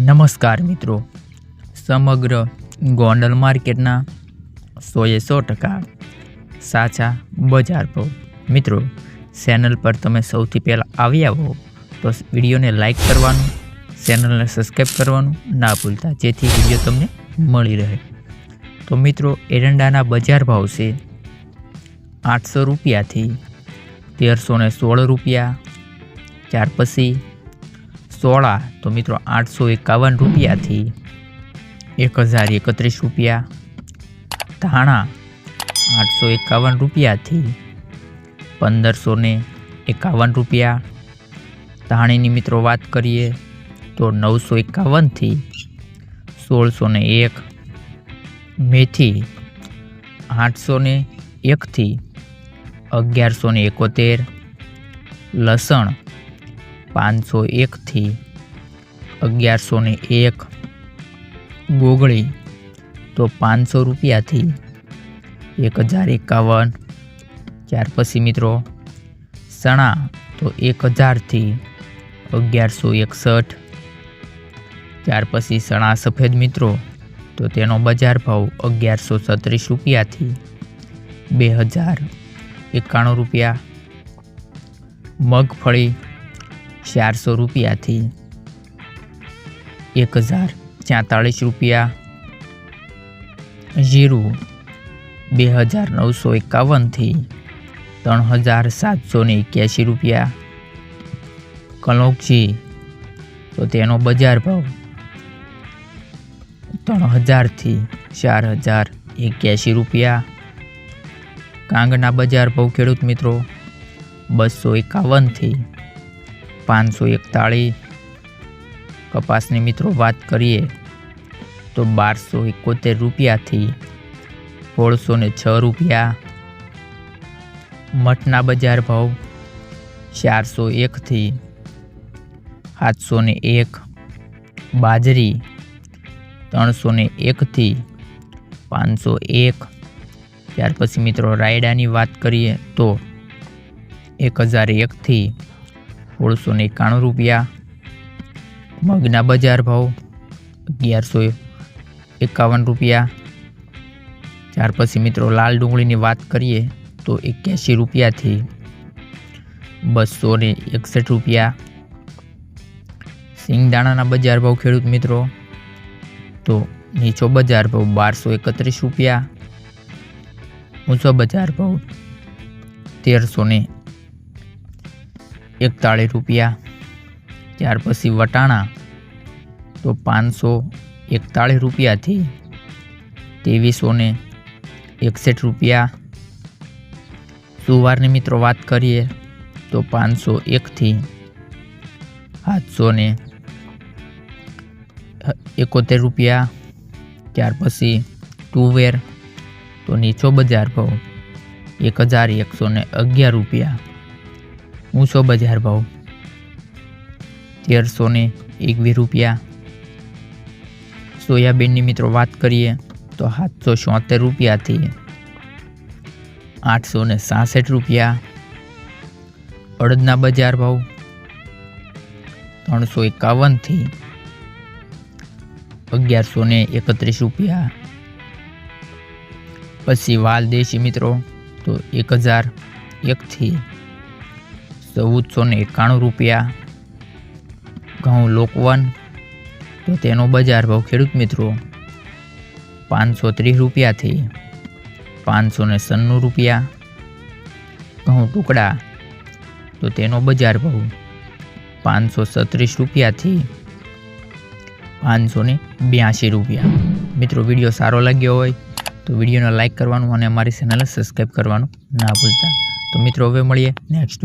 નમસ્કાર મિત્રો, સમગ્ર ગોંડલ માર્કેટના 100% સાચા બજાર ભાવ. મિત્રો, ચેનલ પર તમે સૌથી પહેલાં આવ્યા હો તો વિડીયોને લાઈક કરવાનું, ચેનલને સબસ્ક્રાઈબ કરવાનું ના ભૂલતા, જેથી વિડીયો તમને મળી રહે. તો મિત્રો, એરંડાના બજાર ભાવ છે 800 રૂપિયાથી 1316 રૂપિયા. ત્યાર પછી સોળા તો મિત્રો 851 રૂપિયાથી 1031 રૂપિયા. ધાણા 851 રૂપિયાથી 1551 રૂપિયા. ધાણીની મિત્રો વાત કરીએ તો 951થી 1601. મેથી 801થી 1171. લસણ 501થી 1101. ગોગળી તો 500 રૂપિયાથી 1051. ત્યાર પછી મિત્રો ચણા તો 1000થી 1161. ત્યાર પછી ચણા સફેદ મિત્રો તો તેનો બજાર ભાવ 1136 રૂપિયાથી 2091 રૂપિયા. મગફળી 400 રૂપિયાથી 1044 રૂપિયા. જીરું 2951થી 3781 રૂપિયા. કલોંજી તો તેનો બજાર ભાવ 3000થી 4081 રૂપિયા. કાંગના બજાર ભાવ ખેડૂત મિત્રો 251થી 541. કપાસની મિત્રો વાત કરીએ તો 1271 રૂપિયાથી 1606 રૂપિયા. મઠના બજાર ભાવ 401થી 701. બાજરી 301થી 501. ત્યાર પછી મિત્રો રાયડાની વાત કરીએ તો 1001થી 1691 રૂપિયા. મગના બજાર ભાવ 1151 રૂપિયા. ત્યાર પછી મિત્રો લાલ ડુંગળીની વાત કરીએ તો 81 રૂપિયાથી 261 રૂપિયા. સિંગદાણાના બજાર ભાવ ખેડૂત મિત્રો તો નીચો બજાર ભાવ 1231 રૂપિયા. ઊંચો બજાર ભાવ 1341 રૂપિયા. ત્યાર પછી વટાણા તો 541 રૂપિયાથી 2361 રૂપિયા. સુવારની મિત્રો વાત કરીએ તો 501થી 771 રૂપિયા. ત્યાર પછી તુવેર તો નીચો બજાર ભાવ 1111 રૂપિયા. ઊંચો બજાર ભાવ 1321 રૂપિયા. સોયાબીનની મિત્રો વાત કરીએ તો 776 રૂપિયાથી 866 રૂપિયા. અડદના બજાર ભાવ 351થી 1131 રૂપિયા. પછી વાલ દેશી મિત્રો તો 1001થી 1491 રૂપિયા. ઘઉં લોકવન તો તેનો બજાર ભાવ ખેડૂત મિત્રો 530 રૂપિયાથી 596 રૂપિયા. ઘઉં ટુકડા તો તેનો બજાર ભાવ 536 રૂપિયાથી 582 રૂપિયા. મિત્રો, વિડીયો સારો લાગ્યો હોય તો વિડીયોને લાઈક કરવાનું અને અમારી ચેનલને સબસ્ક્રાઈબ કરવાનું ના ભૂલતા. તો મિત્રો, હવે મળીએ નેક્સ્ટ